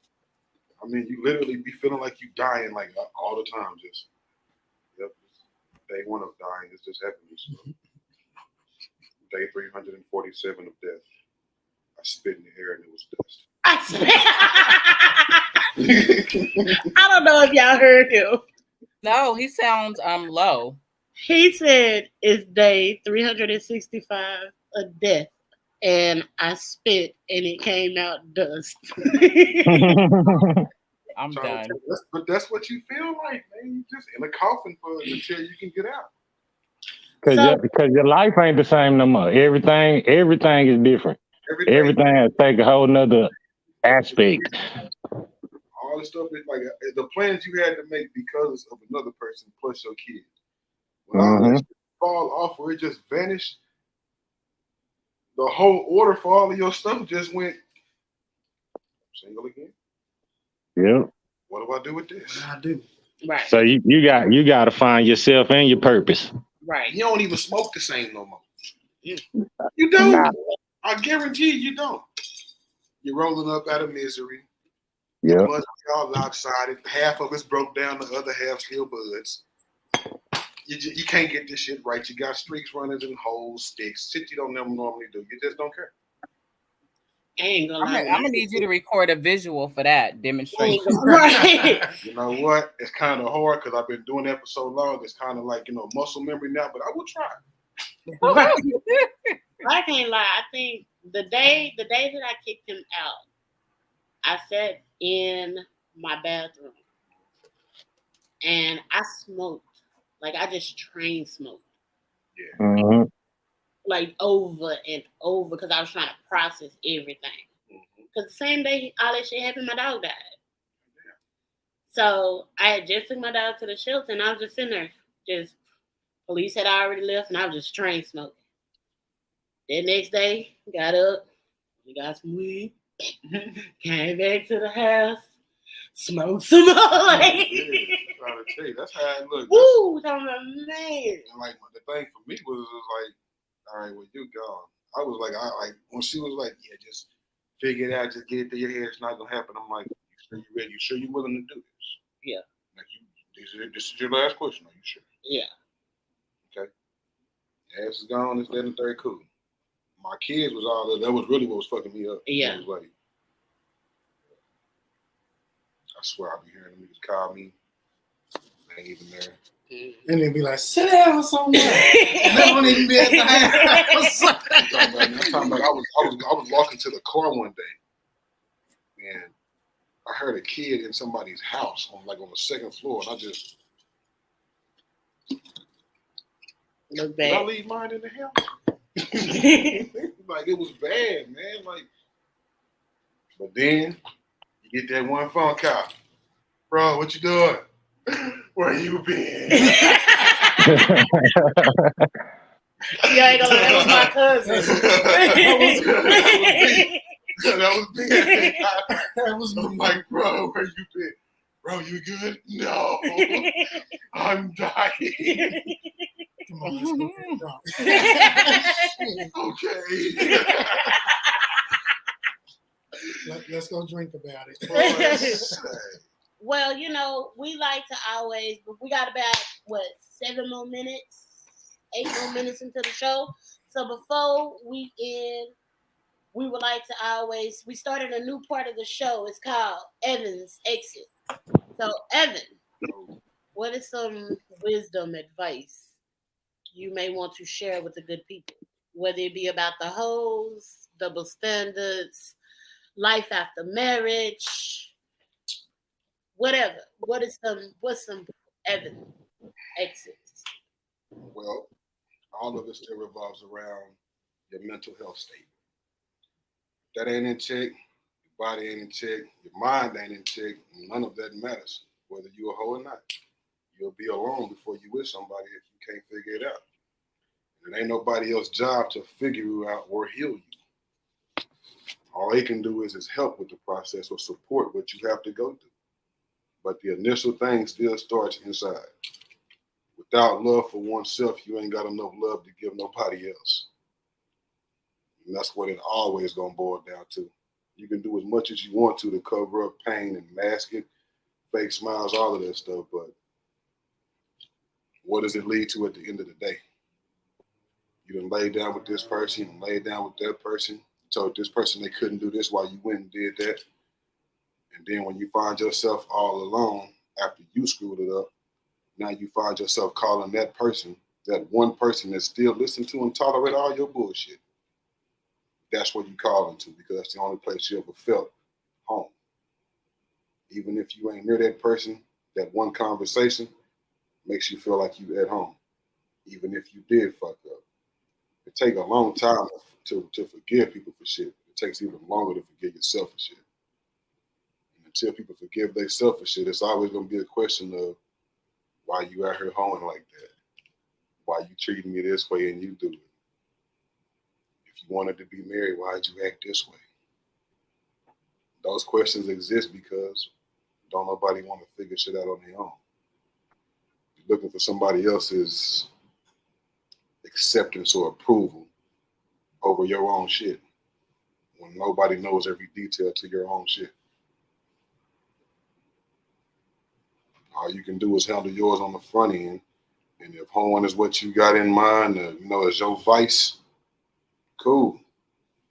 S6: I mean, you literally be feeling like you dying like all the time. Just day 1 of dying is just happening. So. Day 347 of death. I spit in the air and it was dust.
S2: I don't know if y'all heard him.
S4: No, he sounds low.
S2: He said it's day 365 of death, and I spit and it came out dust.
S4: I'm done.
S6: But that's what you feel like, man. You just in a coffin until you can get out.
S3: Because your life ain't the same no more. Everything is different. Everything has take a whole nother aspect.
S6: All the stuff is like the plans you had to make because of another person plus your kids. When all that shit fall off or it just vanished, the whole order for all of your stuff just went single again.
S3: Yep.
S6: What do I do with
S5: What
S6: this?
S5: did I do?
S2: Right.
S3: So you got to find yourself and your purpose.
S2: Right.
S6: You don't even smoke the same no more. You don't.
S3: Nah.
S6: I guarantee you don't. You're rolling up out of misery.
S3: Yeah.
S6: Your blood's all lopsided. Half of it's broke down, the other half still buds. You can't get this shit right. You got streaks, runners, and holes, sticks. Shit you don't never normally do. You just don't care.
S2: I ain't gonna lie.
S4: I'm gonna need you to record a visual for that demonstration.
S2: Right.
S6: You know what? It's kind of hard because I've been doing that for so long. It's kind of like, muscle memory now, but I will try.
S2: I can't lie. I think the day that I kicked him out, I sat in my bathroom and I smoked. Like I just train smoked.
S6: Yeah.
S3: Mm-hmm.
S2: Like over and over because I was trying to process everything. Because the same day all that shit happened, my dog died. So I had just took my dog to the shelter and I was just sitting there. Just police had already left and I was just train smoking. The next day, got up, we got some weed, came back to the house, smoked some more.
S6: Trying to tell you, that's how it looks.
S2: Woo, talking about man.
S6: And like the thing for me was like, all right, well, you gone. I was like, when she was like, yeah, just figure it out, just get it to your head. It's not gonna happen. I'm like, you sure you ready? You sure you willing to do this?
S2: Yeah.
S6: Like this is your last question. Are you sure?
S2: Yeah.
S6: Okay. Ass is gone. It's dead and third cool. My kids was all that was really what was fucking me up.
S2: Yeah.
S6: It was like, I swear I'll be hearing them niggas call me. They ain't even there.
S5: And they'd be like, sit down somewhere. And they won't even be at the house.
S6: I'm talking about I was walking to the car one day and I heard a kid in somebody's house on the second floor, and I just
S2: Look
S6: did I
S2: back.
S6: leave mine in the house? Like it was bad, man. Like, but then you get that one phone call, bro. What you doing? Where you been?
S2: You ain't gonna let that was my cousin.
S6: That was big.
S5: That was
S6: I'm like, bro, where you been? Bro, you good? No, I'm dying.
S5: Come on, let's go.
S6: Okay.
S5: Let's go drink about it.
S2: Well, we like to always, we got about, 7 more minutes, 8 more minutes into the show. So before we end, we would like to always, we started a new part of the show. It's called Evan's Exit. So, Evan, what is some wisdom advice you may want to share with the good people? Whether it be about the hoes, double standards, life after marriage, whatever. What's some Evan exits?
S6: Well, all of it still revolves around your mental health state. If that ain't in check, your body ain't in check, your mind ain't in check, none of that matters. Whether you a hoe or not. You'll be alone before you with somebody if you can't figure it out. And it ain't nobody else's job to figure you out or heal you. All they can do is help with the process or support what you have to go through. But the initial thing still starts inside. Without love for oneself, you ain't got enough love to give nobody else. And that's what it always gonna boil down to. You can do as much as you want to cover up pain and mask it, fake smiles, all of that stuff, but what does it lead to at the end of the day? You done laid down with this person, you laid down with that person, you told this person they couldn't do this while you went and did that. And then when you find yourself all alone after you screwed it up, now you find yourself calling that person, that one person that still listen to and tolerate all your bullshit. That's what you call them to, because that's the only place you ever felt home. Even if you ain't near that person, that one conversation makes you feel like you at home, even if you did fuck up. It takes a long time to forgive people for shit. It takes even longer to forgive yourself for shit. And until people forgive themselves for shit, it's always going to be a question of why you out here hoeing like that? Why you treating me this way and you do it? If you wanted to be married, why'd you act this way? Those questions exist because don't nobody want to figure shit out on their own. You're looking for somebody else's acceptance or approval over your own shit when nobody knows every detail to your own shit. All you can do is handle yours on the front end. And if hoeing is what you got in mind, is your vice, cool.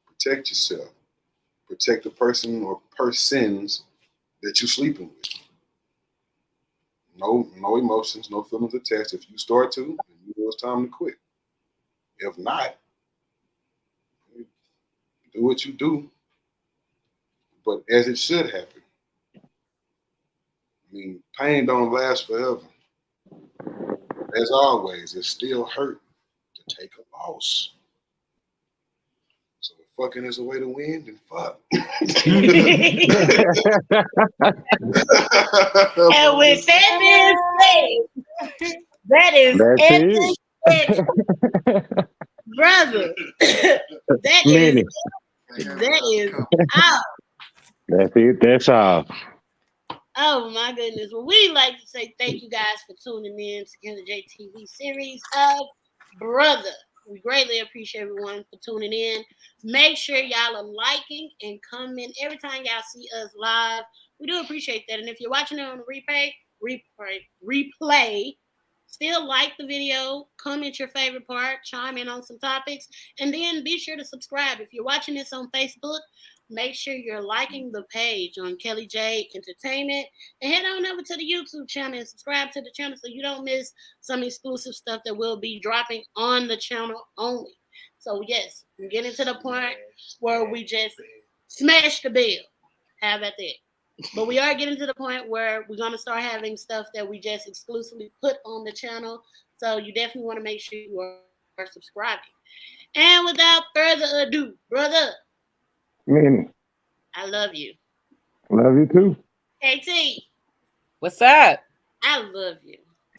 S6: Protect yourself. Protect the person or persons that you're sleeping with. No emotions, no feelings attached. If you start to, then you know it's time to quit. If not, do what you do, but as it should happen. I mean, pain don't last forever. As always, it still hurt to take a loss. So if fucking is a way to win, then fuck.
S2: And with that being said, that is
S3: That's
S2: everything, brother.
S3: Many.
S2: that is out.
S3: That's it. That's all.
S2: Oh my goodness. Well, we like to say thank you guys for tuning in to the JTV series of Brother. We greatly appreciate everyone for tuning in. Make sure y'all are liking and comment every time y'all see us live. We do appreciate that. And if you're watching it on the replay, still like the video, comment your favorite part, chime in on some topics, and then be sure to subscribe. If you're watching this on Facebook, make sure you're liking the page on Kelly J Entertainment and head on over to the YouTube channel and subscribe to the channel so you don't miss some exclusive stuff that will be dropping on the channel only. So yes, we're getting to the point where we just smash the bell. How about that? But we are getting to the point where we're going to start having stuff that we just exclusively put on the channel. So you definitely want to make sure you are subscribing. And without further ado, brother,
S3: Many.
S2: I love you.
S3: Love you too.
S2: KT,
S4: What's up?
S2: I love you.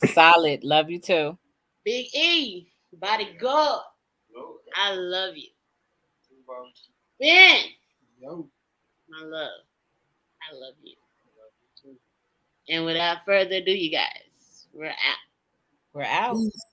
S4: Solid. Love you too.
S2: Big E, bodyguard, I love you. Ben,
S5: Yo.
S2: my love, I love you. And without further ado, you guys, we're out.
S4: We're out.
S5: Peace.